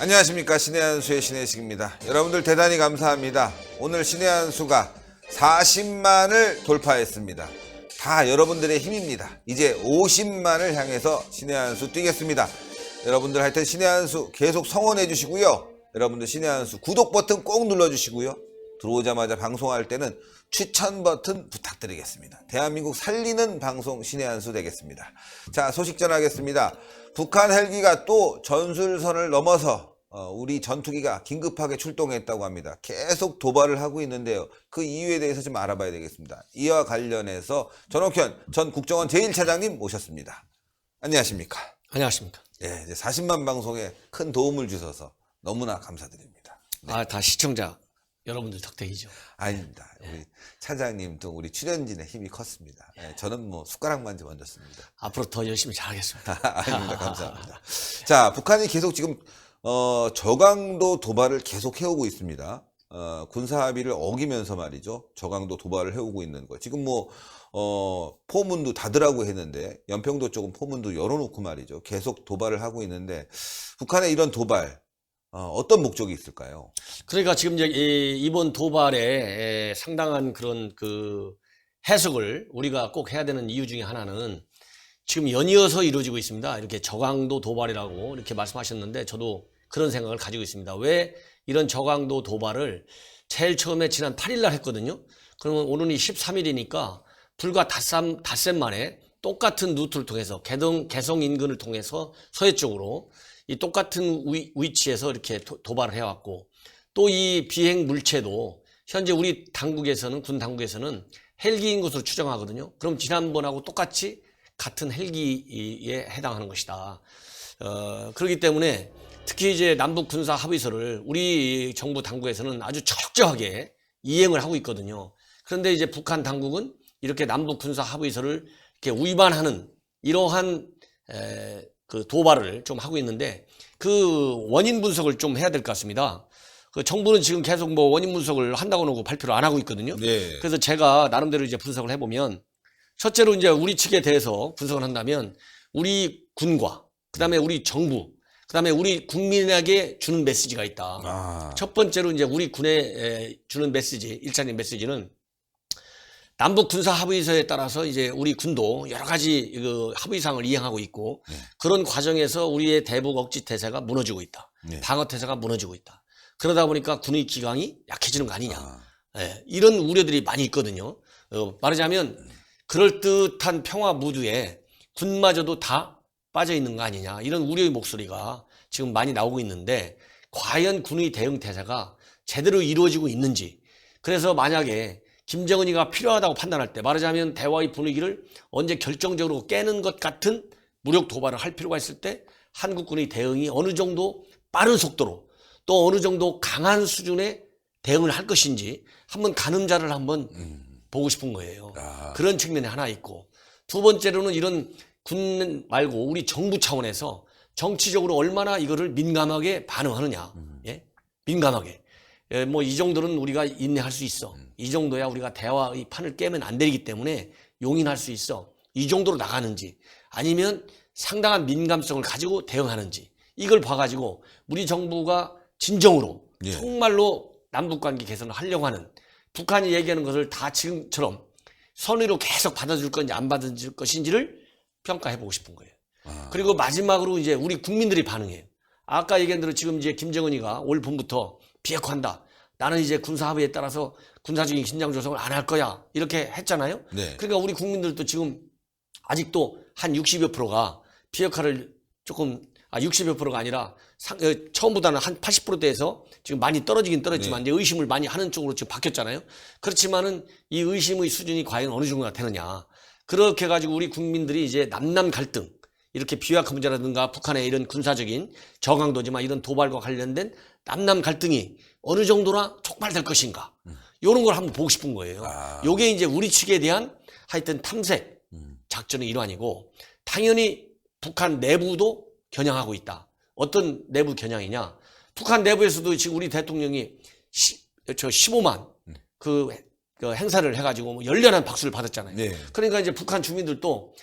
안녕하십니까. 신의 한수의 신혜식입니다. 여러분들 대단히 감사합니다. 오늘 신의 한수가 40만을 돌파했습니다. 다 여러분들의 힘입니다. 이제 50만을 향해서 신의 한수 뛰겠습니다. 여러분들 하여튼 신의 한수 계속 성원해 주시고요. 여러분들 신의 한수 구독 버튼 꼭 눌러주시고요. 들어오자마자 방송할 때는 추천 버튼 부탁드리겠습니다. 대한민국 살리는 방송 신의 한수 되겠습니다. 자, 소식 전하겠습니다. 북한 헬기가 또 전술선을 넘어서 우리 전투기가 긴급하게 출동했다고 합니다. 계속 도발을 하고 있는데요. 그 이유에 대해서 좀 알아봐야 되겠습니다. 이와 관련해서 전옥현 전 국정원 제1차장님 모셨습니다. 안녕하십니까? 안녕하십니까? 예, 이제 40만 방송에 큰 도움을 주셔서 너무나 감사드립니다. 네. 다 시청자 여러분들 덕택이죠. 아닙니다. 우리 차장님 또 우리 출연진의 힘이 컸습니다. 예, 저는 뭐 숟가락만 좀 얹었습니다. 앞으로 더 열심히 잘하겠습니다. 아닙니다. 감사합니다. 자, 북한이 계속 지금 저강도 도발을 계속 해오고 있습니다. 군사 합의를 어기면서 말이죠. 저강도 도발을 해오고 있는 거. 지금 뭐 포문도 닫으라고 했는데 연평도 쪽은 포문도 열어놓고 말이죠. 계속 도발을 하고 있는데 북한의 이런 도발 어떤 목적이 있을까요? 그러니까 지금 이제 이번 도발에 상당한 그런 그 해석을 우리가 꼭 해야 되는 이유 중에 하나는 지금 연이어서 이루어지고 있습니다. 이렇게 저강도 도발이라고 이렇게 말씀하셨는데 저도 그런 생각을 가지고 있습니다. 왜 이런 저강도 도발을 제일 처음에 지난 8일 날 했거든요. 그러면 오늘이 13일이니까 불과 닷새 만에 똑같은 루트를 통해서 개성 인근을 통해서 서해쪽으로 이 똑같은 위치에서 이렇게 도발을 해왔고 또 이 비행 물체도 현재 우리 당국에서는 군 당국에서는 헬기인 것으로 추정하거든요. 그럼 지난번하고 똑같이 같은 헬기에 해당하는 것이다. 그렇기 때문에 특히 이제 남북 군사 합의서를 우리 정부 당국에서는 아주 철저하게 이행을 하고 있거든요. 그런데 이제 북한 당국은 이렇게 남북 군사 합의서를 이렇게 위반하는 이러한 그 도발을 좀 하고 있는데 그 원인 분석을 좀 해야 될 것 같습니다. 그 정부는 지금 계속 뭐 원인 분석을 한다고 하고 발표를 안 하고 있거든요. 네. 그래서 제가 나름대로 이제 분석을 해보면 첫째로 이제 우리 측에 대해서 분석을 한다면 우리 군과 그다음에 우리 정부 그다음에 우리 국민에게 주는 메시지가 있다. 첫 번째로 이제 우리 군에 주는 메시지, 일차적인 메시지는 남북 군사 합의서에 따라서 이제 우리 군도 여러 가지 그 합의사항을 이행하고 있고 그런 과정에서 우리의 대북 억지 태세가 무너지고 있다. 방어 태세가 무너지고 있다. 그러다 보니까 군의 기강이 약해지는 거 아니냐. 이런 우려들이 많이 있거든요. 말하자면 그럴듯한 평화 무드에 군마저도 다 빠져 있는 거 아니냐. 이런 우려의 목소리가 지금 많이 나오고 있는데 과연 군의 대응 태세가 제대로 이루어지고 있는지. 그래서 만약에 김정은이가 필요하다고 판단할 때 말하자면 대화의 분위기를 언제 결정적으로 깨는 것 같은 무력 도발을 할 필요가 있을 때 한국군의 대응이 어느 정도 빠른 속도로 또 어느 정도 강한 수준의 대응을 할 것인지 한번 가늠자를 한번 보고 싶은 거예요. 그런 측면이 하나 있고 두 번째로는 이런 군 말고 우리 정부 차원에서 정치적으로 얼마나 이거를 민감하게 반응하느냐. 예? 민감하게. 뭐 이 정도는 우리가 인내할 수 있어. 이 정도야 우리가 대화의 판을 깨면 안 되기 때문에 용인할 수 있어. 이 정도로 나가는지 아니면 상당한 민감성을 가지고 대응하는지 이걸 봐가지고 우리 정부가 진정으로 정말로 남북관계 개선을 하려고 하는 북한이 얘기하는 것을 다 지금처럼 선의로 계속 받아줄 건지 안 받아줄 것인지를 평가해보고 싶은 거예요. 그리고 마지막으로 이제 우리 국민들이 반응해요. 아까 얘기한 대로 지금 이제 김정은이가 올 봄부터 비핵화한다. 나는 이제 군사합의에 따라서 군사적인 긴장 조성을 안 할 거야. 이렇게 했잖아요. 네. 그러니까 우리 국민들도 지금 아직도 한 60여 프로가 비핵화를 조금 60여 프로가 아니라 처음보다는 한 80%대에서 지금 많이 떨어지긴 떨어졌지만 이제 의심을 많이 하는 쪽으로 지금 바뀌었잖아요. 그렇지만은 이 의심의 수준이 과연 어느 정도가 되느냐. 그렇게 가지고 우리 국민들이 이제 남남 갈등 이렇게 비핵화 문제라든가 북한의 이런 군사적인 저강도지만 이런 도발과 관련된 남남 갈등이 어느 정도나 촉발될 것인가. 이런 걸 한번 보고 싶은 거예요. 요게 이제 우리 측에 대한 하여튼 탐색 작전의 일환이고 당연히 북한 내부도 겨냥하고 있다. 어떤 내부 겨냥이냐. 북한 내부에서도 지금 우리 대통령이 15만 그 행사를 해가지고 뭐 열렬한 박수를 받았잖아요. 네. 그러니까 이제 북한 주민들도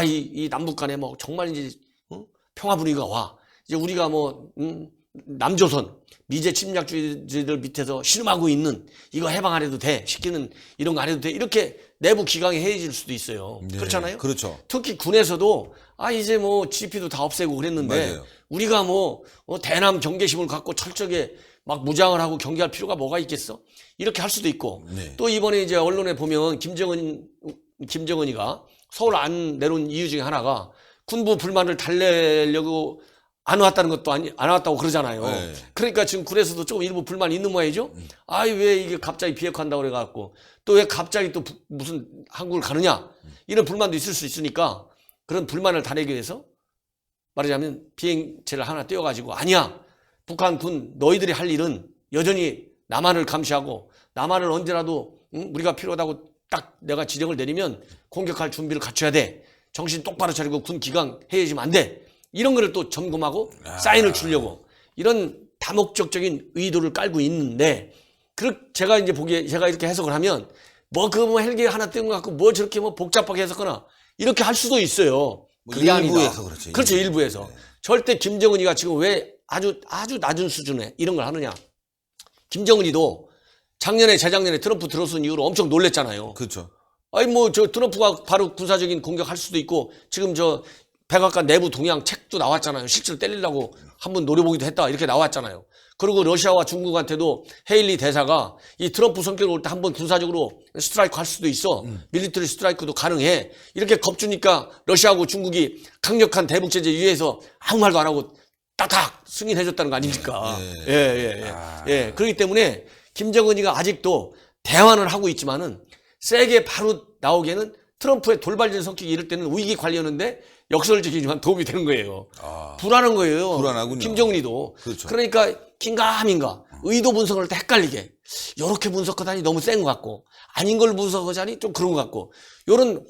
이 남북 간에 뭐 정말 이제 평화 분위기가 와. 이제 우리가 뭐 남조선 미제 침략주의들 밑에서 신음하고 있는 이거 해방 안 해도 돼 시키는 이런 거 안 해도 돼 이렇게 내부 기강이 해이질 수도 있어요. 네, 그렇잖아요. 그렇죠. 특히 군에서도 이제 뭐 GP도 다 없애고 그랬는데 맞아요. 우리가 뭐 대남 경계심을 갖고 철저하게 막 무장을 하고 경계할 필요가 뭐가 있겠어? 이렇게 할 수도 있고 네. 또 이번에 이제 언론에 보면 김정은이가 서울 안 내려온 이유 중에 하나가 군부 불만을 달래려고 안 왔다는 것도 안 왔다고 그러잖아요. 네. 그러니까 지금 군에서도 조금 일부 불만이 있는 모양이죠. 왜 이게 갑자기 비핵화한다고 그래갖고 또 왜 갑자기 또 무슨 한국을 가느냐 이런 불만도 있을 수 있으니까 그런 불만을 달래기 위해서 말하자면 비행체를 하나 띄워가지고 아니야 북한 군 너희들이 할 일은 여전히 남한을 감시하고 남한을 언제라도 우리가 필요하다고 딱 내가 지령을 내리면 공격할 준비를 갖춰야 돼. 정신 똑바로 차리고 군 기강 해야지면 안 돼. 이런 거를 또 점검하고 사인을 주려고 이런 다목적적인 의도를 깔고 있는데 제가 이제 보기에 제가 이렇게 해석을 하면 뭐 헬기 하나 띄운 것 같고 뭐 저렇게 뭐 복잡하게 해석하나 이렇게 할 수도 있어요. 뭐 그게 아니다. 일부에서 그렇죠. 그렇죠. 일부에서. 네. 절대 김정은이가 지금 왜 아주 낮은 수준에 이런 걸 하느냐. 김정은이도 작년에 재작년에 트럼프 들어선 이후로 엄청 놀랬잖아요. 그렇죠. 저 트럼프가 바로 군사적인 공격할 수도 있고 지금 저 백악관 내부 동향 책도 나왔잖아요. 실제로 때리려고 한번 노려보기도 했다 이렇게 나왔잖아요. 그리고 러시아와 중국한테도 헤일리 대사가 이 트럼프 성격을 올 때 한번 군사적으로 스트라이크 할 수도 있어. 밀리터리 스트라이크도 가능해. 이렇게 겁주니까 러시아하고 중국이 강력한 대북 제재 유예해서 아무 말도 안 하고 딱딱 승인해줬다는 거 아닙니까? 예. 그렇기 때문에 김정은이가 아직도 대화를 하고 있지만은 세게 바로 나오기에는 트럼프의 돌발적인 성격이 이럴 때는 위기 관리하는데 역설적이지만 도움이 되는 거예요. 불안한 거예요. 불안하군요. 김정은이도. 그렇죠. 그러니까 긴가민가 의도 분석을 할 때 헷갈리게 이렇게 분석하다니 너무 센 것 같고 아닌 걸 분석하자니 좀 그런 것 같고 이런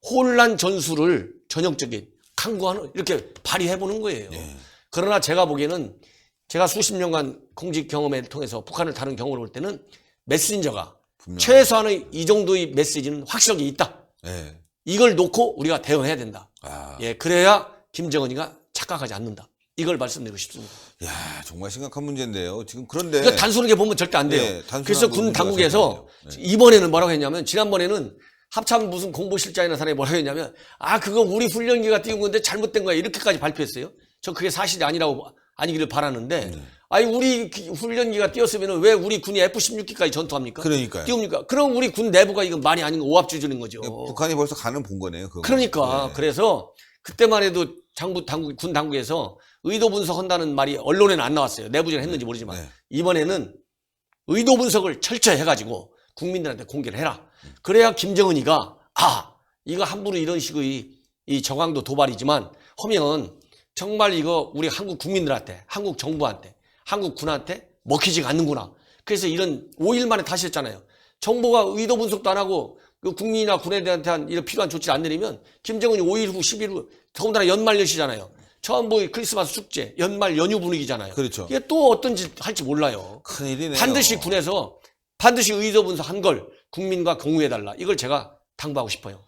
혼란 전술을 전형적인 강구하는 이렇게 발휘해보는 거예요. 네. 그러나 제가 보기에는 제가 수십 년간 공직 경험을 통해서 북한을 다룬 경험을 볼 때는 메신저가 최소한의 이 정도의 메시지는 확실하게 있다. 네. 이걸 놓고 우리가 대응해야 된다. 아. 예, 그래야 김정은이가 착각하지 않는다. 이걸 말씀드리고 싶습니다. 야, 정말 심각한 문제인데요. 지금 그런데 그러니까 단순하게 보면 절대 안 돼요. 네, 단순한 그래서 군 문제가 당국에서 생겨요. 이번에는 뭐라고 했냐면 지난번에는 합참 무슨 공보실장이나 사람이 뭐라고 했냐면 그거 우리 훈련기가 띄운 건데 잘못된 거야 이렇게까지 발표했어요. 저 그게 사실이 아니기를 바라는데 우리 훈련기가 띄었으면 왜 우리 군이 F-16기까지 전투합니까? 그러니까요. 띄웁니까? 그럼 우리 군 내부가 이건 말이 아닌 오합지졸인 거죠. 북한이 벌써 가는 본 거네요. 그거. 그러니까 네. 그래서 그때만 해도 군 당국에서 의도 분석한다는 말이 언론에는 안 나왔어요. 내부적으로 했는지 모르지만 네. 이번에는 의도 분석을 철저히 해가지고 국민들한테 공개를 해라. 그래야 김정은이가 이거 함부로 이런 식의 이 저강도 도발이지만 하면 정말 이거 우리 한국 국민들한테 한국 정부한테 한국 군한테 먹히지가 않는구나. 그래서 이런 5일 만에 다시 했잖아요. 정부가 의도 분석도 안 하고 그 국민이나 군에 대한 이런 필요한 조치를 안 내리면 김정은이 5일 후 10일 후 더군다나 연말 연시잖아요. 전부 크리스마스 축제 연말 연휴 분위기잖아요. 그렇죠. 이게 또 어떤 짓 할지 몰라요. 큰일이네요. 반드시 군에서 반드시 의도 분석한 걸 국민과 공유해달라. 이걸 제가 당부하고 싶어요.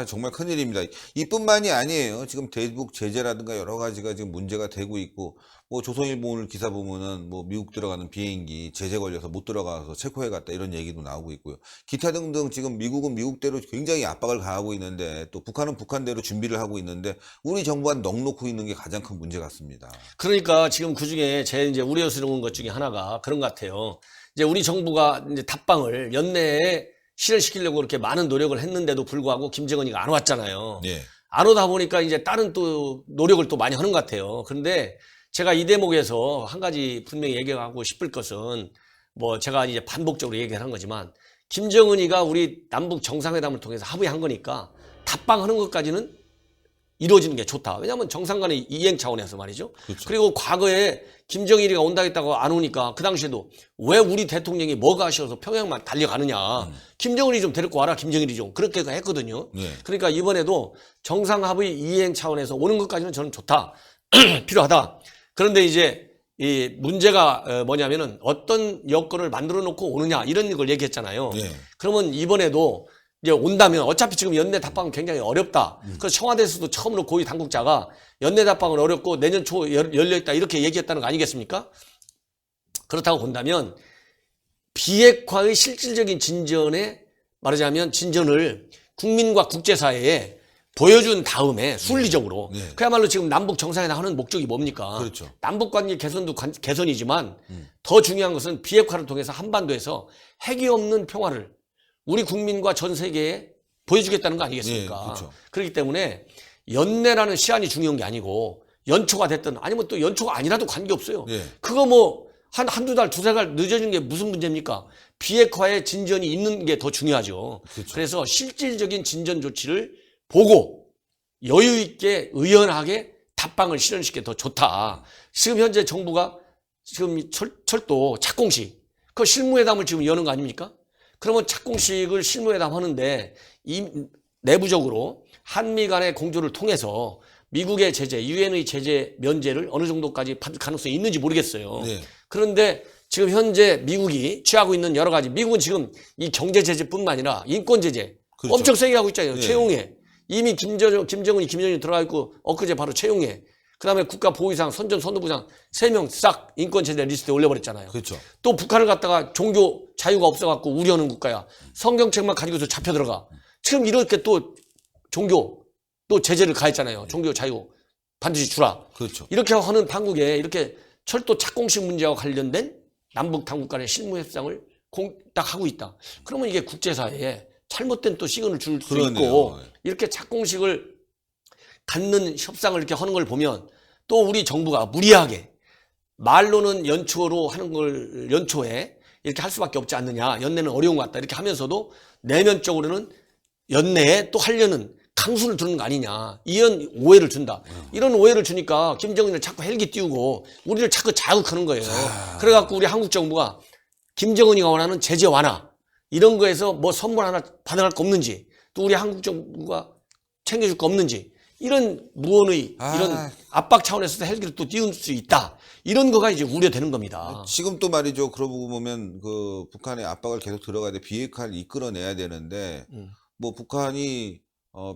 정말 큰일입니다. 이뿐만이 아니에요. 지금 대북 제재라든가 여러 가지가 지금 문제가 되고 있고, 뭐 조선일보 오늘 기사 보면은 뭐 미국 들어가는 비행기 제재 걸려서 못 들어가서 체코해 갔다 이런 얘기도 나오고 있고요. 기타 등등 지금 미국은 미국대로 굉장히 압박을 가하고 있는데 또 북한은 북한대로 준비를 하고 있는데 우리 정부가 넋놓고 있는 게 가장 큰 문제 같습니다. 그러니까 지금 그 중에 제 이제 우려스러운 것 중에 하나가 그런 것 같아요. 이제 우리 정부가 이제 답방을 연내에 실현시키려고 그렇게 많은 노력을 했는데도 불구하고 김정은이가 안 왔잖아요. 예. 안 오다 보니까 이제 다른 또 노력을 또 많이 하는 것 같아요. 그런데 제가 이 대목에서 한 가지 분명히 얘기하고 싶을 것은 뭐 제가 이제 반복적으로 얘기를 한 거지만 김정은이가 우리 남북 정상회담을 통해서 합의한 거니까 답방하는 것까지는 이루어지는 게 좋다. 왜냐하면 정상 간의 이행 차원에서 말이죠. 그렇죠. 그리고 과거에 김정일이가 온다 했다고 안 오니까 그 당시에도 왜 우리 대통령이 뭐가 아쉬워서 평양만 달려가느냐. 김정일이 좀 데리고 와라. 김정일이 좀. 그렇게 했거든요. 예. 그러니까 이번에도 정상합의 이행 차원에서 오는 것까지는 저는 좋다. 필요하다. 그런데 이제 이 문제가 뭐냐면은 어떤 여건을 만들어 놓고 오느냐 이런 걸 얘기했잖아요. 예. 그러면 이번에도 이제 온다면 어차피 지금 연내 답방은 굉장히 어렵다. 그래서 청와대에서도 처음으로 고위 당국자가 연내 답방은 어렵고 내년 초 열려있다 이렇게 얘기했다는 거 아니겠습니까? 그렇다고 본다면 비핵화의 실질적인 진전에 말하자면 진전을 국민과 국제사회에 보여준 다음에 순리적으로 네. 그야말로 지금 남북 정상회담 하는 목적이 뭡니까? 그렇죠. 남북 관계 개선도 개선이지만 더 중요한 것은 비핵화를 통해서 한반도에서 핵이 없는 평화를 우리 국민과 전 세계에 보여주겠다는 거 아니겠습니까? 네, 그렇죠. 그렇기 때문에 연내라는 시한이 중요한 게 아니고 연초가 됐든 아니면 또 연초가 아니라도 관계없어요. 네. 그거 뭐 한두 달, 두세 달 늦어진 게 무슨 문제입니까? 비핵화의 진전이 있는 게 더 중요하죠. 그렇죠. 그래서 실질적인 진전 조치를 보고 여유 있게 의연하게 답방을 실현시키는 게 더 좋다. 지금 현재 정부가 지금 철도 착공식 그 실무회담을 지금 여는 거 아닙니까? 그러면 착공식을 실무회담 하는데 이 내부적으로 한미 간의 공조를 통해서 미국의 제재, 유엔의 제재 면제를 어느 정도까지 받을 가능성이 있는지 모르겠어요. 네. 그런데 지금 현재 미국이 취하고 있는 여러 가지, 미국은 지금 이 경제 제재뿐만 아니라 인권 제재 그렇죠. 엄청 세게 하고 있잖아요. 네. 채용해. 이미 김정은이 들어가 있고 엊그제 바로 채용해. 그다음에 국가보위상, 선전선후부장 3명 싹 인권 제재 리스트에 올려버렸잖아요. 그렇죠. 또 북한을 갖다가 종교 자유가 없어갖고 우려하는 국가야. 성경책만 가지고서 잡혀 들어가. 지금 이렇게 또 종교 또 제재를 가했잖아요. 종교 자유 반드시 주라. 그렇죠. 이렇게 하는 당국에 이렇게 철도 착공식 문제와 관련된 남북 당국 간의 실무 협상을 딱 하고 있다. 그러면 이게 국제사회에 잘못된 또 시그널을 줄 수 있고 이렇게 착공식을 갖는 협상을 이렇게 하는 걸 보면 또 우리 정부가 무리하게 말로는 연초로 하는 걸 연초에 이렇게 할 수밖에 없지 않느냐. 연내는 어려운 것 같다. 이렇게 하면서도 내면적으로는 연내에 또 하려는 강수를 두는 거 아니냐. 이런 오해를 준다. 이런 오해를 주니까 김정은을 자꾸 헬기 띄우고 우리를 자꾸 자극하는 거예요. 그래갖고 우리 한국 정부가 김정은이 원하는 제재 완화 이런 거에서 뭐 선물 하나 받아갈 거 없는지 또 우리 한국 정부가 챙겨줄 거 없는지 이런 무언의 이런 압박 차원에서 헬기를 또 띄울 수 있다. 이런 거가 이제 우려되는 겁니다. 지금 또 말이죠. 그러고 보면 그 북한의 압박을 계속 들어가야 돼. 비핵화를 이끌어내야 되는데 뭐 북한이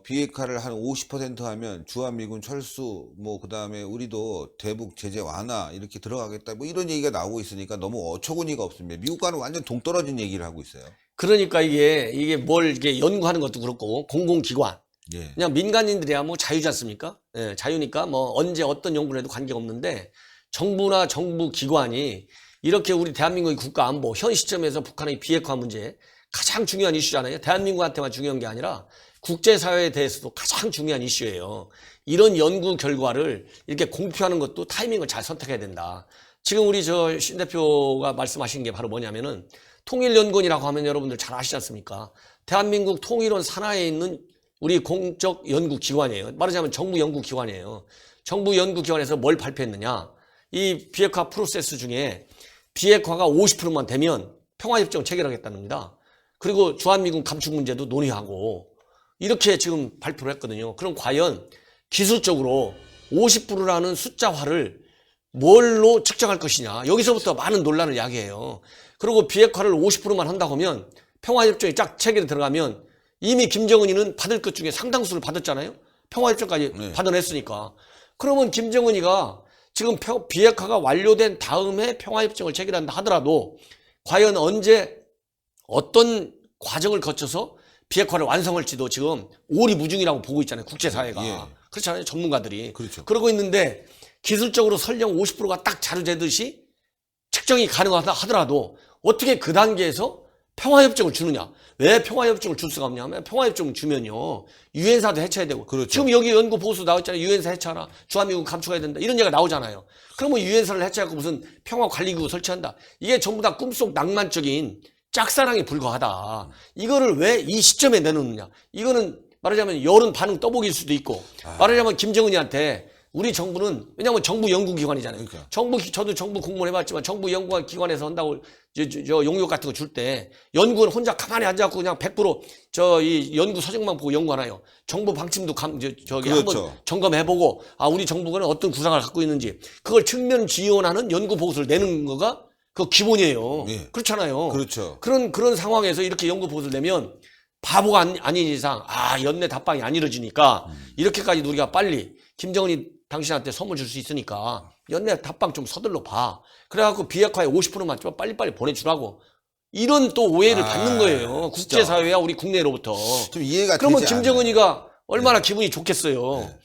비핵화를 한 50% 하면 주한미군 철수 뭐 그다음에 우리도 대북 제재 완화 이렇게 들어가겠다 뭐 이런 얘기가 나오고 있으니까 너무 어처구니가 없습니다. 미국과는 완전 동떨어진 얘기를 하고 있어요. 그러니까 이게 뭘 이게 연구하는 것도 그렇고 공공기관 예. 그냥 민간인들이야 뭐 자유지 않습니까? 예, 자유니까 뭐 언제 어떤 연구를 해도 관계가 없는데 정부나 정부 기관이 이렇게 우리 대한민국의 국가 안보 현 시점에서 북한의 비핵화 문제 가장 중요한 이슈잖아요. 대한민국한테만 중요한 게 아니라 국제사회에 대해서도 가장 중요한 이슈예요. 이런 연구 결과를 이렇게 공표하는 것도 타이밍을 잘 선택해야 된다. 지금 우리 신 대표가 말씀하신 게 바로 뭐냐면은 통일연구원이라고 하면 여러분들 잘 아시지 않습니까? 대한민국 통일원 산하에 있는 우리 공적 연구기관이에요. 말하자면 정부 연구기관이에요. 정부 연구기관에서 뭘 발표했느냐. 이 비핵화 프로세스 중에 비핵화가 50%만 되면 평화협정 체결하겠다는 겁니다. 그리고 주한미군 감축 문제도 논의하고 이렇게 지금 발표를 했거든요. 그럼 과연 기술적으로 50%라는 숫자화를 뭘로 측정할 것이냐. 여기서부터 많은 논란을 야기해요. 그리고 비핵화를 50%만 한다고 하면 평화협정이 쫙 체결이 들어가면 이미 김정은이는 받을 것 중에 상당수를 받았잖아요. 평화협정까지 받아냈으니까. 그러면 김정은이가 지금 비핵화가 완료된 다음에 평화협정을 체결한다 하더라도 과연 언제 어떤 과정을 거쳐서 비핵화를 완성할지도 지금 오리무중이라고 보고 있잖아요. 국제사회가. 예. 그렇잖아요. 전문가들이. 그렇죠. 그러고 있는데 기술적으로 설령 50%가 딱 자료재듯이 측정이 가능하다 하더라도 어떻게 그 단계에서 평화협정을 주느냐. 왜 평화협정을 줄 수가 없냐면 평화협정을 주면요. 유엔사도 해체해야 되고. 그렇죠. 지금 여기 연구 보수 나왔잖아요. 유엔사 해체하라. 주한미군 감축해야 된다. 이런 얘기가 나오잖아요. 그러면 유엔사를 해체하고 무슨 평화관리기구 설치한다. 이게 전부 다 꿈속 낭만적인 짝사랑에 불과하다. 이거를 왜 이 시점에 내놓느냐. 이거는 말하자면 여론 반응 떠보기일 수도 있고 말하자면 김정은이한테 우리 정부는 왜냐하면 정부 연구기관이잖아요. 그러니까. 저도 정부 공무원 해봤지만 정부 연구기관에서 한다고 저 용역 같은 거 줄 때 연구원 혼자 가만히 앉아갖고 그냥 100% 이 연구 서적만 보고 연구하나요? 정부 방침도 저기 그렇죠. 한번 점검해보고 우리 정부가 어떤 구상을 갖고 있는지 그걸 측면 지원하는 연구 보고서를 내는 거가 그 기본이에요. 예. 그렇잖아요. 그렇죠. 그런 상황에서 이렇게 연구 보고서를 내면 바보가 아닌 이상 연내 답방이 안 이루어지니까 이렇게까지 우리가 빨리 김정은이 당신한테 선물 줄 수 있으니까 연내 답방 좀 서둘러 봐. 그래갖고 비핵화에 50%만 좀 빨리빨리 보내주라고. 이런 또 오해를 받는 거예요. 진짜. 국제사회와 우리 국내로부터. 좀 이해가 그러면 되지 김정은이가 얼마나 기분이 좋겠어요. 네.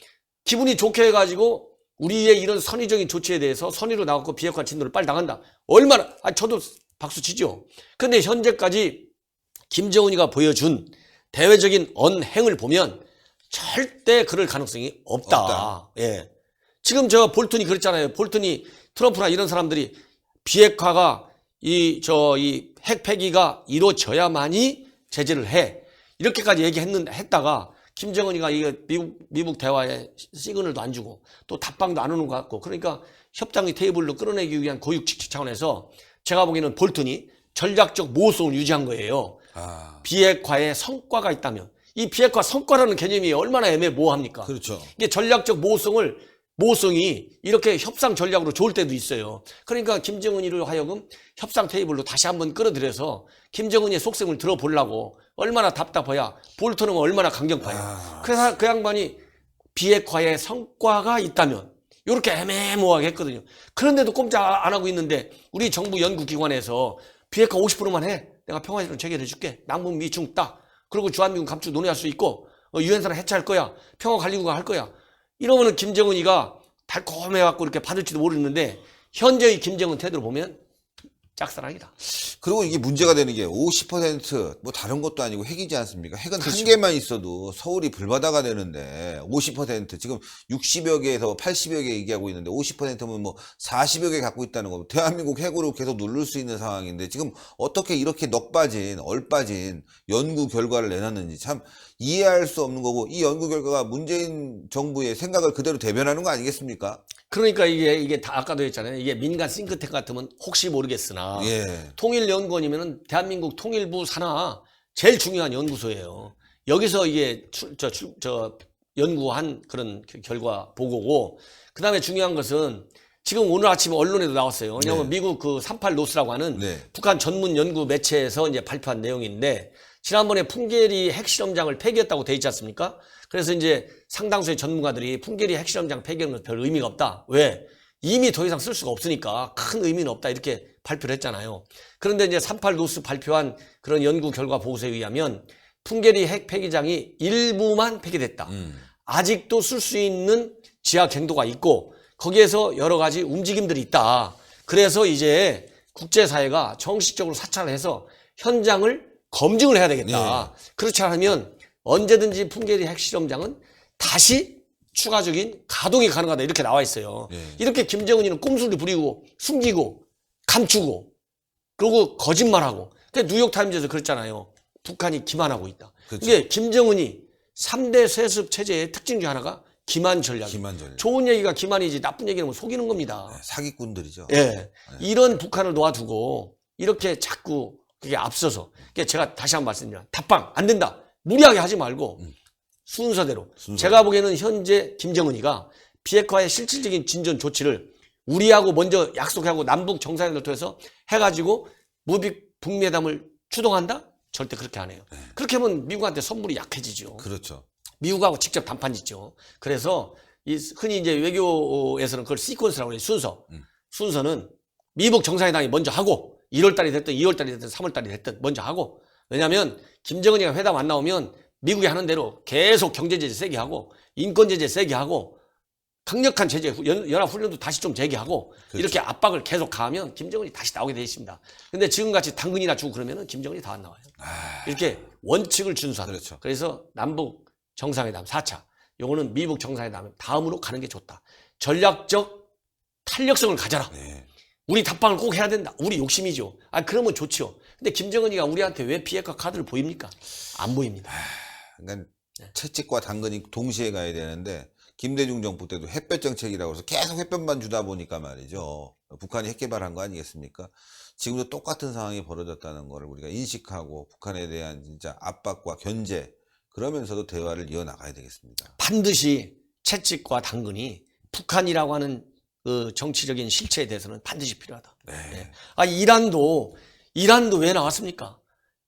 기분이 좋게 해가지고 우리의 이런 선의적인 조치에 대해서 선의로 나왔고 비핵화 진도를 빨리 나간다. 얼마나 저도 박수 치죠. 근데 현재까지 김정은이가 보여준 대외적인 언행을 보면 절대 그럴 가능성이 없다. 예. 지금 저 볼턴이 그랬잖아요. 볼턴이 트럼프나 이런 사람들이 비핵화가 이 핵 폐기가 이루어져야만이 제재를 해. 이렇게까지 얘기했다가 김정은이가 이게 미국 대화에 시그널도 안 주고 또 답방도 안 오는 것 같고 그러니까 협상의 테이블로 끌어내기 위한 고육지책 차원에서 제가 보기에는 볼턴이 전략적 모호성을 유지한 거예요. 비핵화에 성과가 있다면 이 비핵화 성과라는 개념이 얼마나 애매모호합니까? 그렇죠. 이게 전략적 모호성이 이렇게 협상 전략으로 좋을 때도 있어요. 그러니까 김정은이를 하여금 협상 테이블로 다시 한번 끌어들여서 김정은이의 속셈을 들어보려고 얼마나 답답해야 볼턴은 얼마나 강경파예요. 그래서 그 양반이 비핵화에 성과가 있다면 이렇게 애매모호하게 했거든요. 그런데도 꼼짝 안 하고 있는데 우리 정부 연구기관에서 비핵화 50%만 해. 내가 평화협정 체결해 줄게. 남북 미중 딱. 그리고 주한미군 감축 논의할 수 있고 유엔사를 해체할 거야. 평화관리구가 할 거야. 이러면은 김정은이가 달콤해갖고 이렇게 받을지도 모르는데 현재의 김정은 태도를 보면 짝사랑이다. 그리고 이게 문제가 되는 게 50%뭐 다른 것도 아니고 핵이지 않습니까? 핵은 그렇죠. 한 개만 있어도 서울이 불바다가 되는데 50% 지금 60여 개에서 80여 개 얘기하고 있는데 50%면 뭐 40여 개 갖고 있다는 거. 대한민국 핵으로 계속 누를 수 있는 상황인데 지금 어떻게 이렇게 얼빠진 연구 결과를 내놨는지 참 이해할 수 없는 거고 이 연구 결과가 문재인 정부의 생각을 그대로 대변하는 거 아니겠습니까? 그러니까 이게 다 아까도 했잖아요. 이게 민간 싱크탱크 같으면 혹시 모르겠으나 예. 통일연구원이면은 대한민국 통일부 산하 제일 중요한 연구소예요. 여기서 이게 연구한 그런 결과 보고고 그다음에 중요한 것은 지금 오늘 아침 언론에도 나왔어요. 왜냐하면 미국 그 38 노스라고 하는 북한 전문 연구 매체에서 이제 발표한 내용인데 지난번에 풍계리 핵실험장을 폐기했다고 돼 있지 않습니까? 그래서 이제 상당수의 전문가들이 풍계리 핵실험장 폐기하는 건 별 의미가 없다. 왜? 이미 더 이상 쓸 수가 없으니까 큰 의미는 없다. 이렇게 발표를 했잖아요. 그런데 이제 38 노스 발표한 그런 연구 결과 보고서에 의하면 풍계리 핵 폐기장이 일부만 폐기됐다. 아직도 쓸 수 있는 지하 갱도가 있고 거기에서 여러 가지 움직임들이 있다. 그래서 이제 국제사회가 정식적으로 사찰을 해서 현장을 검증을 해야 되겠다. 그렇지 않으면 언제든지 풍계리 핵실험장은 다시 추가적인 가동이 가능하다. 이렇게 나와 있어요. 이렇게 김정은이는 꼼수를 부리고 숨기고 감추고 그리고 거짓말하고. 그러니까 뉴욕타임즈에서 그랬잖아요. 북한이 기만하고 있다. 그렇죠. 이게 김정은이 3대 세습 체제의 특징 중 하나가 기만 전략이에요. 좋은 얘기가 기만이지 나쁜 얘기는 뭐 속이는 겁니다. 사기꾼들이죠. 예. 이런 북한을 놓아두고 이렇게 자꾸 그게 앞서서 그러니까 제가 다시 한번 말씀드립니다. 답방 안 된다. 무리하게 하지 말고 순서대로. 제가 보기에는 현재 김정은이가 비핵화의 실질적인 진전 조치를 우리하고 먼저 약속하고 남북 정상회담을 통해서 해가지고 북미회담을 추동한다? 절대 그렇게 안 해요. 그렇게 하면 미국한테 선물이 약해지죠. 그렇죠. 미국하고 직접 담판 짓죠. 그래서 흔히 이제 외교에서는 그걸 시퀀스라고 해요. 순서는 미국 정상회담이 먼저 하고 1월달이 됐든 2월달이 됐든 3월달이 됐든 먼저 하고 왜냐하면 김정은이가 회담 안 나오면 미국이 하는 대로 계속 경제제재 세게 하고 인권제재 세게 하고 강력한 제재 연합훈련도 다시 좀 재개하고 그렇죠. 이렇게 압박을 계속 가하면 김정은이 다시 나오게 되어 있습니다. 근데 지금같이 당근이나 주고 그러면은 김정은이 다 안 나와요. 이렇게 원칙을 준수하는. 그렇죠. 그래서 남북 정상회담 4차 요거는 미국 정상회담 다음으로 가는 게 좋다. 전략적 탄력성을 가져라. 우리 답방을 꼭 해야 된다. 우리 욕심이죠. 그러면 좋죠. 근데 김정은이가 우리한테 왜 비핵화 카드를 보입니까? 안 보입니다. 그러니까 채찍과 당근이 동시에 가야 되는데 김대중 정부 때도 햇볕 정책이라고 해서 계속 햇볕만 주다 보니까 말이죠. 북한이 핵 개발한 거 아니겠습니까? 지금도 똑같은 상황이 벌어졌다는 것을 우리가 인식하고 북한에 대한 진짜 압박과 견제 그러면서도 대화를 이어나가야 되겠습니다. 반드시 채찍과 당근이 북한이라고 하는 그 정치적인 실체에 대해서는 반드시 필요하다. 이란도 왜 나왔습니까?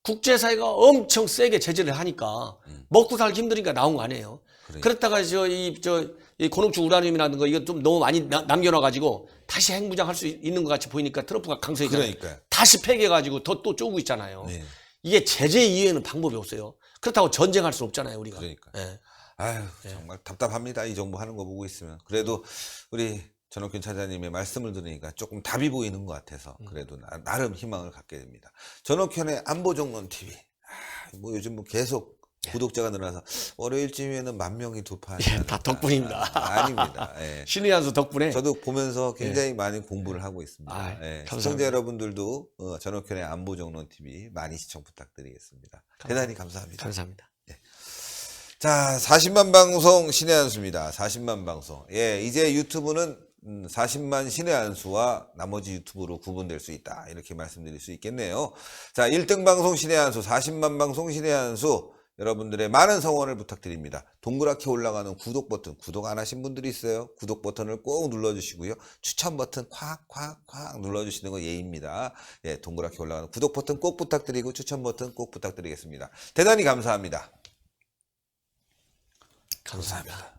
국제사회가 엄청 세게 제재를 하니까 먹고 살기 힘드니까 나온 거 아니에요. 그러니까. 그렇다가 이 고농축 우라늄이라는 거 이거 좀 너무 많이 남겨놔가지고 다시 핵무장할 수 있는 것 같이 보이니까 트럼프가 강성이잖아요. 그러니까요. 다시 폐기해가지고 또 쪼고 있잖아요. 네. 이게 제재 이외에는 방법이 없어요. 그렇다고 전쟁할 수 없잖아요, 우리가. 그러니까. 예. 아유, 정말 답답합니다. 이 정부 하는 거 보고 있으면. 그래도 우리 전옥균 차장님의 말씀을 들으니까 조금 답이 보이는 것 같아서 그래도 나름 희망을 갖게 됩니다. 전옥균의 안보정론 TV. 뭐 요즘 뭐 계속 구독자가 늘어나서 월요일쯤에는 10,000명이 돌파하지 않을까. 다 덕분입니다. 아닙니다. 예. 신의 한 수 덕분에. 저도 보면서 굉장히 많이 공부를 하고 있습니다. 아이, 예. 감사합니다. 시청자 여러분들도 전옥균의 안보정론 TV 많이 시청 부탁드리겠습니다. 대단히 감사합니다. 감사합니다. 자, 40만 방송 신의 한수입니다. 40만 방송. 예, 이제 유튜브는 40만 신의 한수와 나머지 유튜브로 구분될 수 있다. 이렇게 말씀드릴 수 있겠네요. 자, 1등 방송 신의 한수, 40만 방송 신의 한수. 여러분들의 많은 성원을 부탁드립니다. 동그랗게 올라가는 구독 버튼, 구독 안 하신 분들이 있어요. 구독 버튼을 꼭 눌러주시고요. 추천 버튼 콱 눌러주시는 거 예의입니다. 예, 동그랗게 올라가는 구독 버튼 꼭 부탁드리고 추천 버튼 꼭 부탁드리겠습니다. 대단히 감사합니다. 감사합니다.